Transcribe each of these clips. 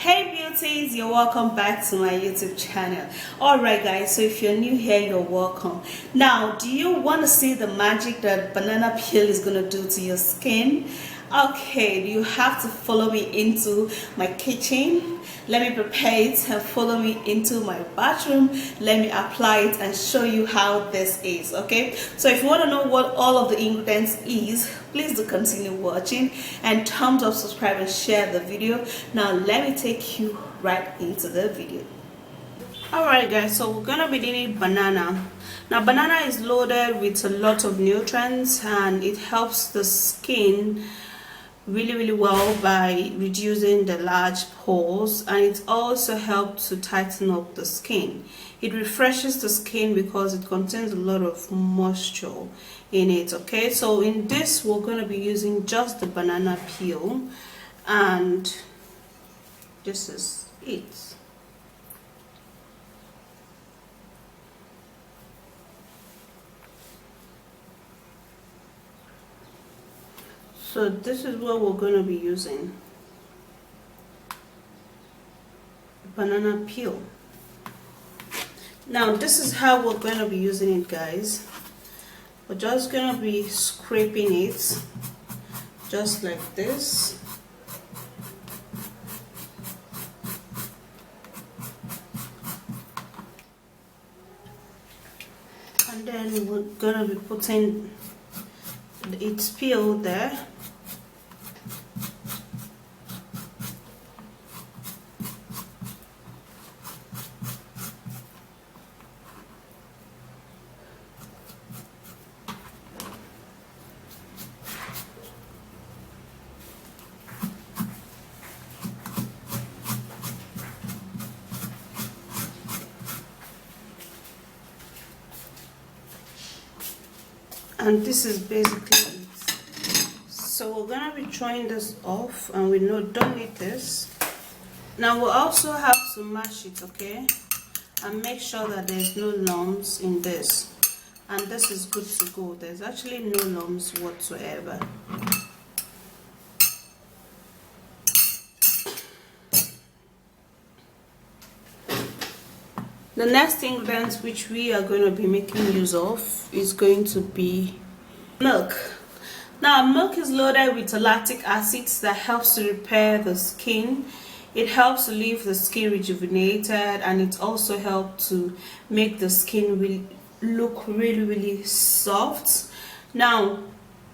Hey beauties, you're welcome back to my YouTube channel. Alright guys, so if you're new here, you're welcome. Now, do you want to see the magic that banana peel is going to do to your skin? Okay, you have to follow me into my kitchen. Let me prepare it and follow me into my bathroom. Let me apply it and show you how this is. Okay, so if you want to know what all of the ingredients is, please do continue watching and thumbs up, subscribe and share the video. Now let me take you right into the video. Alright guys, so we're gonna be needing banana. Now banana is loaded with a lot of nutrients and it helps the skin really well by reducing the large pores, and it also helps to tighten up the skin. It refreshes the skin because it contains a lot of moisture in it. Okay, so in this we're going to be using just the banana peel, and this is it. So this is what we're going to be using, banana peel. Now this is how we're going to be using it guys. We're just going to be scraping it just like this. And then we're going to be putting its peel there. And this is basically it. So we're gonna be throwing this off, and we don't need this. Now we'll also have to mash it, okay, and make sure that there's no lumps in this, and this is good to go. There's actually no lumps whatsoever. The next ingredient which we are going to be making use of is going to be milk. Now milk is loaded with lactic acid that helps to repair the skin. It helps to leave the skin rejuvenated, and it also helps to make the skin look really soft. Now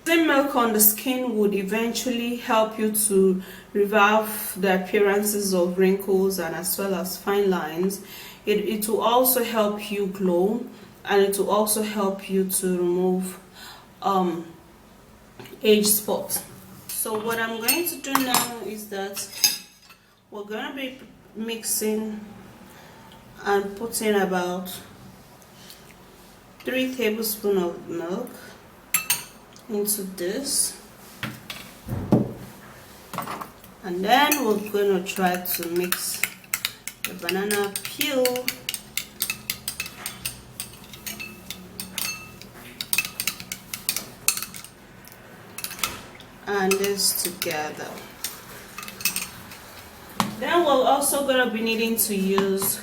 using milk on the skin would eventually help you to revive the appearances of wrinkles and as well as fine lines. It will also help you glow, and it will also help you to remove age spots. So what I'm going to do now is that we're going to be mixing and putting about 3 tablespoons of milk into this, and then we're going to try to mix the banana peel and this together. Then we're also going to be needing to use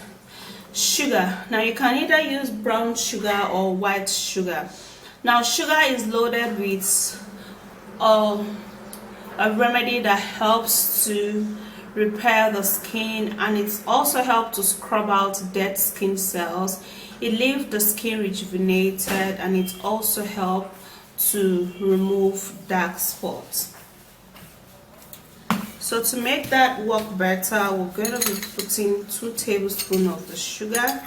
sugar. Now you can either use brown sugar or white sugar. Now sugar is loaded with a remedy that helps to repair the skin, and it also helps to scrub out dead skin cells. It leaves the skin rejuvenated, and it also helps to remove dark spots. So to make that work better, we're going to be putting 2 tablespoons of the sugar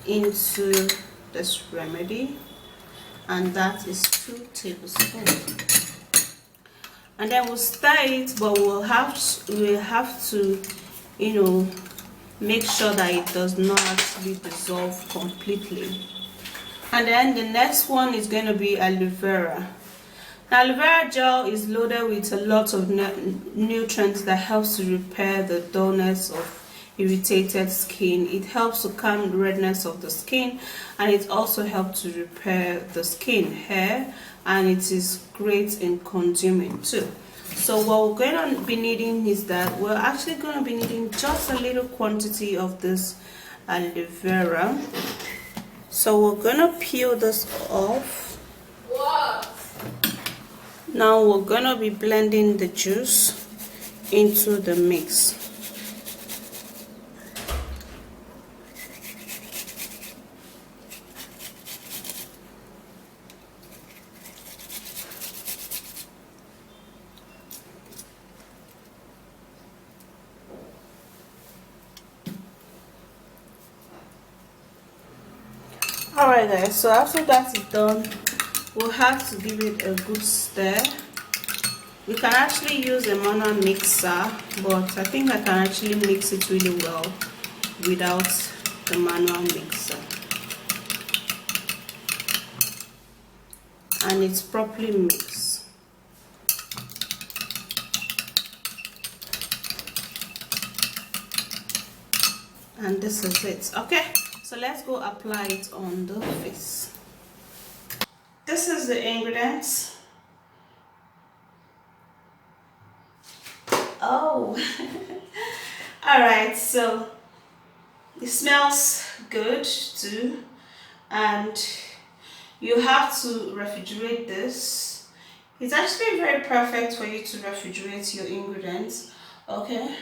into this remedy, and that is 2 tablespoons. And then we'll stir it, but we'll have to make sure that it does not actually dissolve completely. And then the next one is going to be aloe vera. Now aloe vera gel is loaded with a lot of nutrients that helps to repair the dullness of irritated skin. It helps to calm the redness of the skin, and it also helps to repair the skin hair, and it is great in consuming too. So what we're going to be needing is that we're actually going to be needing just a little quantity of this aloe vera. So we're going to peel this off. Now we're going to be blending the juice into the mix. Alright guys, so after that is done, we'll have to give it a good stir. You can actually use a manual mixer, but I think I can actually mix it really well without the manual mixer. And it's properly mixed. And this is it. Okay, so let's go apply it on the face. This is the ingredients. Oh, all right, so it smells good too, and you have to refrigerate this. It's actually very perfect for you to refrigerate your ingredients, okay?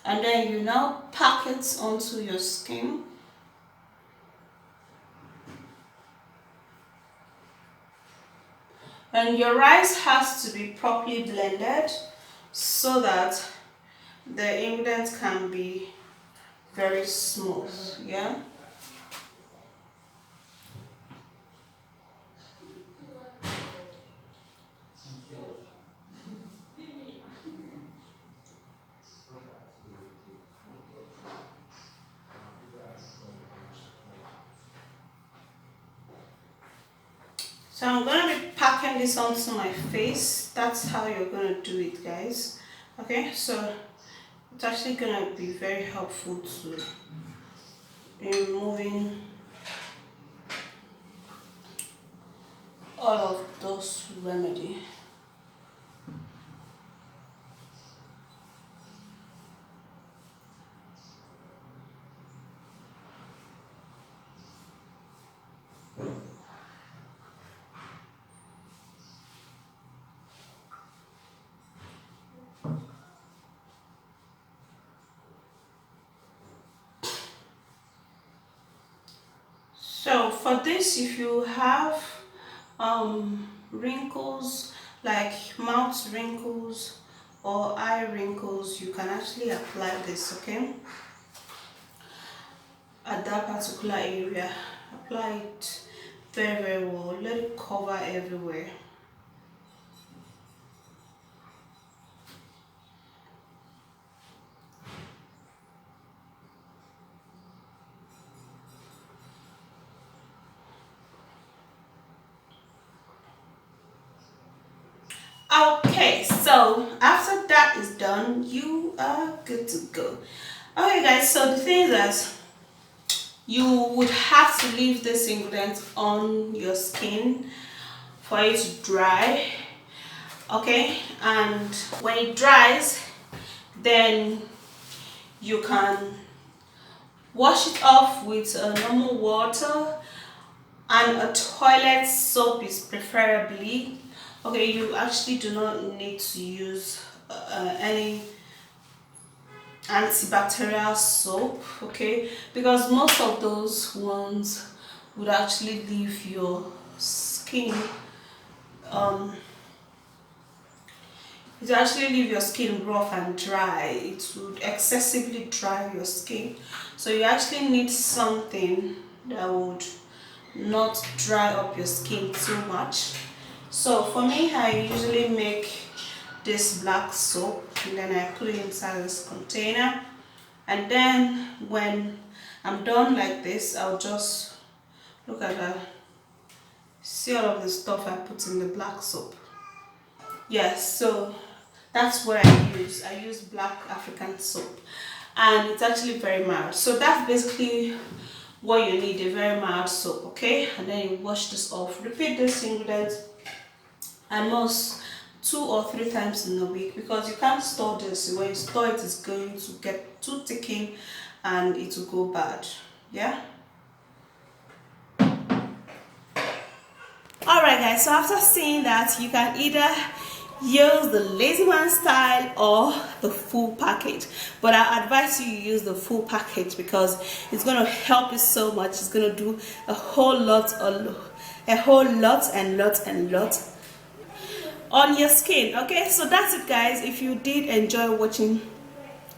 And then you now pack it onto your skin. And your rice has to be properly blended so that the ingredients can be very smooth, yeah? So I'm going to be packing this onto my face. That's how you're going to do it, guys. Okay, so it's actually going to be very helpful to removing all of those remedy. So for this, if you have wrinkles, like mouth wrinkles or eye wrinkles, you can actually apply this, okay, at that particular area. Apply it very, very well. Let it cover everywhere. Okay, so after that is done, you are good to go. Okay guys, so the thing is that you would have to leave this ingredient on your skin for it to dry, okay? And when it dries, then you can wash it off with normal water, and a toilet soap is preferably. Okay, you actually do not need to use any antibacterial soap, okay, because most of those ones would actually leave your skin it will actually leave your skin rough and dry. It would excessively dry your skin, so you actually need something that would not dry up your skin too much. So for me, I usually make this black soap and then I put it inside this container, and then when I'm done like this, I'll just look at that, see all of the stuff I put in the black soap. Yes, so that's what I use black African soap, and it's actually very mild. So that's basically what you need, a very mild soap, okay? And then you wash this off. Repeat this ingredient almost 2 or 3 times in a week, because you can't store this. When you store it, it's going to get too thickened and it will go bad. Yeah. Alright guys, so after seeing that, you can either use the lazy man style or the full package, but I advise you use the full package because it's going to help you so much. It's going to do a whole lot on your skin. Okay, so that's it guys. If you did enjoy watching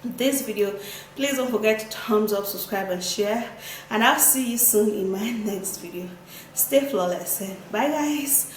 this video, please don't forget to thumbs up, subscribe and share, and I'll see you soon in my next video. Stay flawless and bye guys.